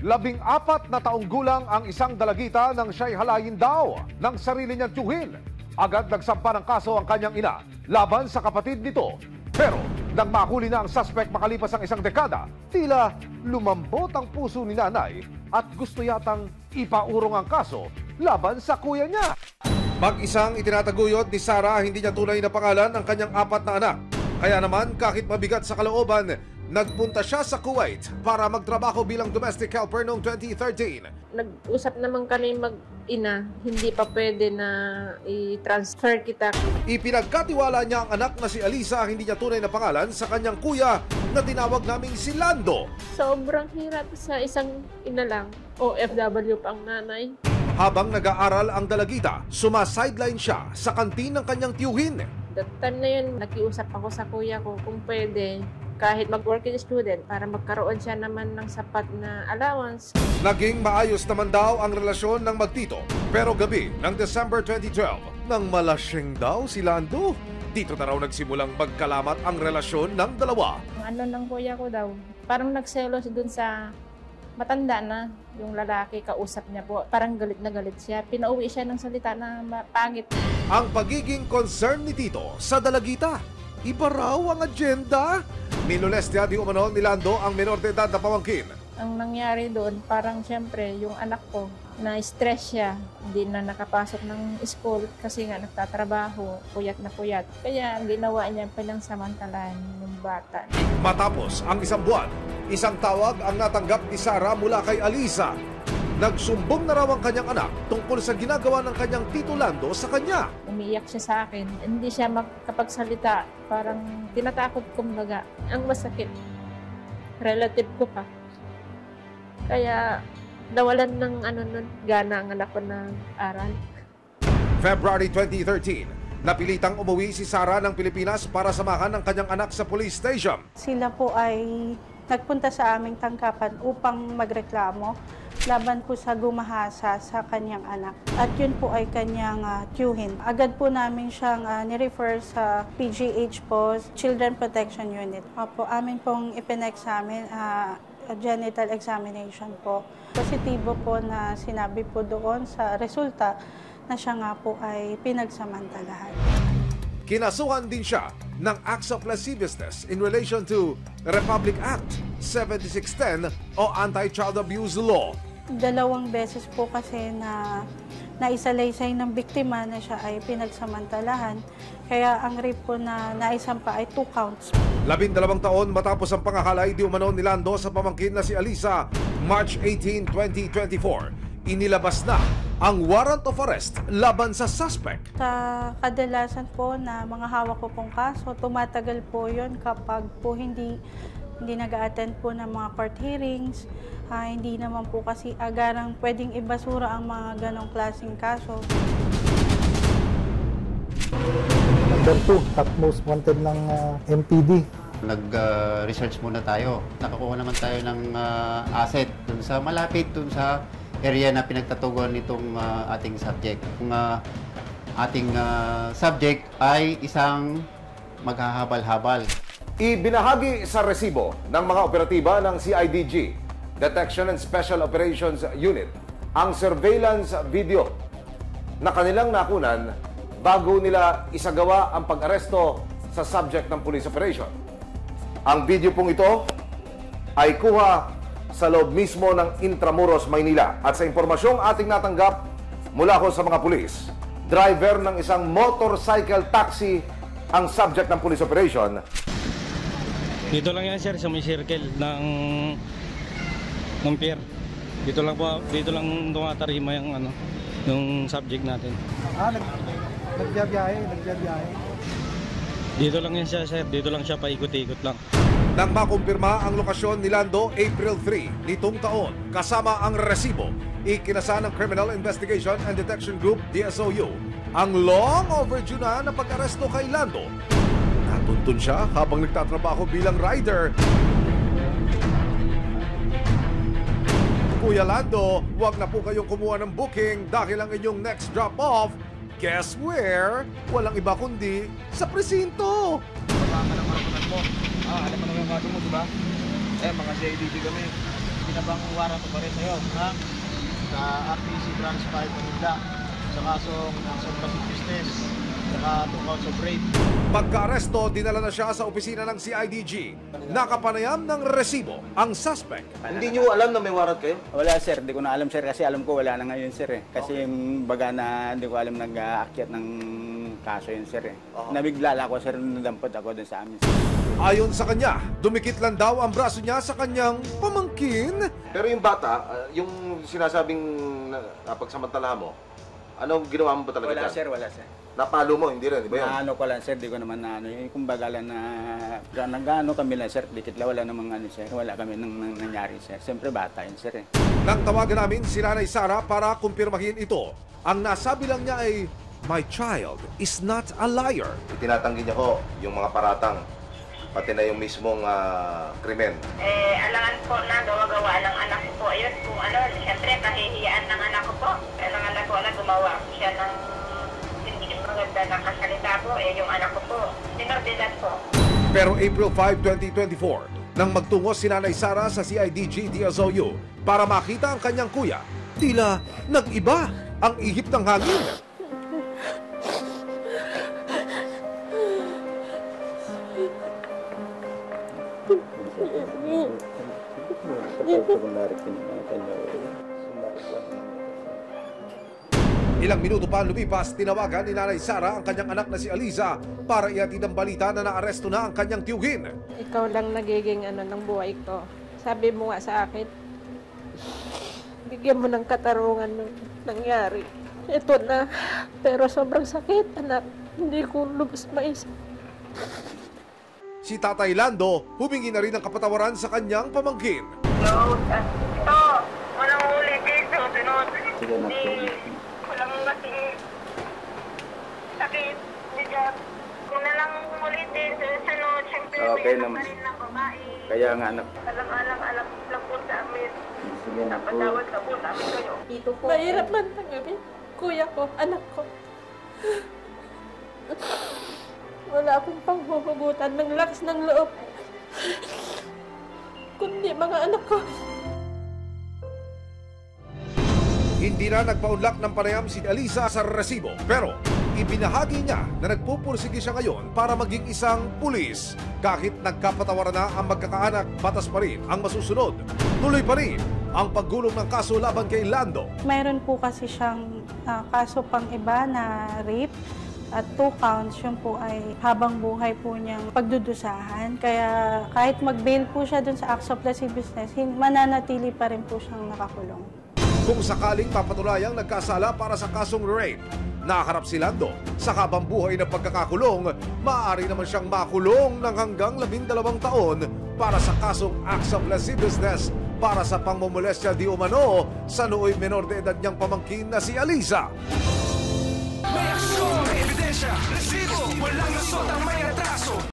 14 na taong gulang ang isang dalagita nang siya'y halayin daw ng sarili niyang tiyuhin. Agad nagsampa ng kaso ang kanyang ina laban sa kapatid nito. Pero nang mahuli na ang suspect makalipas ang isang dekada, tila lumambot ang puso ni nanay at gusto yatang ipaurong ang kaso laban sa kuya niya. Mag-isang itinataguyod ni Sarah hindi niya tunay na pangalan ng kanyang 4 na anak. Kaya naman kahit mabigat sa kalooban, nagpunta siya sa Kuwait para magtrabaho bilang domestic helper noong 2013. Nag-usap naman kami mag-ina, hindi pa pwede na i-transfer kita. Ipinagkatiwala niya ang anak na si Alisa, hindi niya tunay na pangalan, sa kanyang kuya na tinawag naming si Lando. Sobrang hirap sa isang ina lang, OFW pang nanay. Habang nag-aaral ang dalagita, sumasideline siya sa kantin ng kanyang tiyuhin. That time na yun, nakiusap ako sa kuya ko kung pwede, kahit mag-working student, para magkaroon siya naman ng sapat na allowance. Naging maayos naman daw ang relasyon ng magtito. Pero gabi ng December 2012, nang malasing daw si Lando, dito na raw nagsimulang magkalamat ang relasyon ng dalawa. Ano ng kuya ko daw, parang nagselos dun sa matanda na yung lalaki, kausap niya po. Parang galit na galit siya. Pinauwi siya ng salita na pangit. Ang pagiging concern ni Tito sa dalagita, iba raw ang agenda. Minolestya di umano ni Lando ang menor de edad na pamangkin. Ang nangyari doon, parang siyempre yung anak ko, na-stress siya. Hindi na nakapasok ng school kasi nga nagtatrabaho, puyat na puyat. Kaya ang ginawa niya panangsamantalan yung bata. Matapos ang isang buwan, isang tawag ang natanggap ni Sarah mula kay Alisa. Nagsumbong na raw ang kanyang anak tungkol sa ginagawa ng kanyang tito Lando sa kanya. Umiiyak siya sa akin. Hindi siya makapagsalita. Parang tinatakot kumbaga. Ang masakit. Relative ko pa. Kaya nawalan ng gana ang anak ko ng aral. February 2013, napilitang umuwi si Sarah ng Pilipinas para samahan ng kanyang anak sa police station. Sila po ay nagpunta sa aming tangkapan upang magreklamo laban po sa gumahasa sa kanyang anak. At yun po ay kanyang tiyuhin. Agad po namin siyang nirefer sa PGH po, Children Protection Unit. Opo, amin pong ipin-examine, genital examination po. Positibo po na sinabi po doon sa resulta na siya nga po ay pinagsamantalahan. Kinasuhan din siya ng acts of lasciviousness in relation to Republic Act 7610 o Anti-Child Abuse Law. 2 beses po kasi na naisalaysay ng biktima na siya ay pinagsamantalahan. Kaya ang rape po na naisampa ay 2 counts. 12 taon matapos ang pangahalay di umano ni Lando sa pamangkin na si Alisa, March 18, 2024, inilabas na ang warrant of arrest laban sa suspect. Sa kadalasan po na mga hawak ko pong kaso, tumatagal po yun kapag po hindi nag-a-attend po ng mga court hearings. Hindi naman po kasi agarang pwedeng ibasura ang mga ganong klaseng kaso. Number 2, top most wanted ng MPD. Nag-research muna tayo. Nakakuha naman tayo ng asset dun sa malapit, dun sa area na pinagtatuguan nitong ating subject. Kung ating subject ay isang maghahabal-habal. Ibinahagi sa resibo ng mga operatiba ng CIDG, Detection and Special Operations Unit, ang surveillance video na kanilang nakunan bago nila isagawa ang pag-aresto sa subject ng police operation. Ang video pong ito ay kuha sa loob mismo ng Intramuros, Maynila. At sa impormasyong ating natanggap mula ko sa mga pulis, driver ng isang motorcycle taxi ang subject ng police operation. Dito lang yan, sir, sa may circle ng pier. Dito lang tumatarima yung subject natin. Nagbiyabiyahe. Dito lang yan siya, sir. Dito lang siya, paikot-ikot lang. Nang makumpirma ang lokasyon ni Lando, April 3 nitong taon, kasama ang resibo, ikinasa ng Criminal Investigation and Detection Group, DSOU, ang long overdue na pag-aresto kay Lando. Natuntun siya habang nagtatrabaho bilang rider. Kuya Lando, huwag na po kayong kumuha ng booking dahil ang inyong next drop-off, guess where? Walang iba kundi sa presinto. Baka ka ng karapunan mo. Alam mo naman yung kaso mo, diba? Mga CIDG kami. Hindi na bang warrant of arrest sa'yo, ha? Sa RTC Branch 5 Manila, sa kasong subversive business, saka 2 counts of rape. Pagka-aresto, dinala na siya sa opisina ng CIDG. Nakapanayam ng resibo ang suspect. Hindi nyo alam na may warrant kayo? Wala sir, hindi ko na alam sir kasi alam ko wala na ngayon sir eh. Kasi baga na hindi ko alam nag-aakyat ng kaso yun sir eh. Nabigla ako sir, nadampot ako dun sa amin sir. Ayon sa kanya, dumikit lang daw ang braso niya sa kanyang pamangkin. Pero yung bata, yung sinasabing napagsamantala mo, anong ginawa mo ba talaga Wala dyan? sir, wala sir. Napalo mo, hindi rin, di ba yun? Naano ko lang sir, di ko naman naano. Yung kumbaga lang na nag-ano kami lang sir, dikit lang wala namang ano sir. Wala kami nang nangyari sir. Siyempre bata yun sir eh. Nang tawagan namin si Nanay Sara para kumpirmahin ito, ang nasabi lang niya ay, "My child is not a liar." Itinatanggi niya ho yung mga paratang, pati na yung mismong krimen. Alangan po na gawa-gawa ng anak ko po. Ayun po, siyempre kahihiyaan ng anak ko po. Alangan ko na gumawa po siya ng hindi maganda na kasalita po. Yung anak ko po, sinordilan po. Pero April 5, 2024, nang magtungo si Nanay Sara sa CIDG DSOU para makita ang kanyang kuya, tila nag-iba ang ihip ng hangin. Ilang minuto pa lumipas, tinawagan ni Nanay Sara ang kanyang anak na si Aliza para ihatid ang balita na naaresto na ang kanyang tiyuhin. Ikaw lang nagiging ng buhay ko. Sabi mo nga sa akin, bigyan mo ng katarungan ng nangyari. Ito na, pero sobrang sakit, anak. Hindi ko lubos maisip. Si Tatay Lando humingi na rin ng kapatawaran sa kanyang pamangkin. Ito, walang ulit dito. Hindi, walang kasing sakit. Bigat. Kung na lang ulitin sa sunod, siyempre Okay may naman. anak pa rin ng babae. Kaya nga anak. Alam lang po sa amin. Napatawad ka po sa amin kayo. Dito po. Mahirap man tanggapin. Kuya ko, anak ko. Wala akong panghuhugutan ng lakas ng loob. Kundi mga anak ko. Hindi na nagpaunlak ng panayam si Aliza sa resibo, pero ibinahagi niya na nagpupursige siya ngayon para maging isang pulis. Kahit nagkapatawaran na ang magkakaanak, batas pa rin ang masusunod. Tuloy pa rin ang paggulong ng kaso laban kay Lando. Mayroon po kasi siyang kaso pang iba na rape at 2 counts. Yun po ay habang buhay po niyang pagdudusahan. Kaya kahit mag-bail po siya dun sa acts of lascivious business, mananatili pa rin po siyang nakakulong. Kung sakaling papatulayang nagkasala para sa kasong rape, nakaharap si Lando sa habang buhay na pagkakakulong, maaari naman siyang makulong ng hanggang 12 taon para sa kasong acts of lasciviousness para sa pangmomolestya di umano sa nooy menor de edad niyang pamangkin na si Aliza. May aksyon, may ebidensya, resibo, walang lusot ang may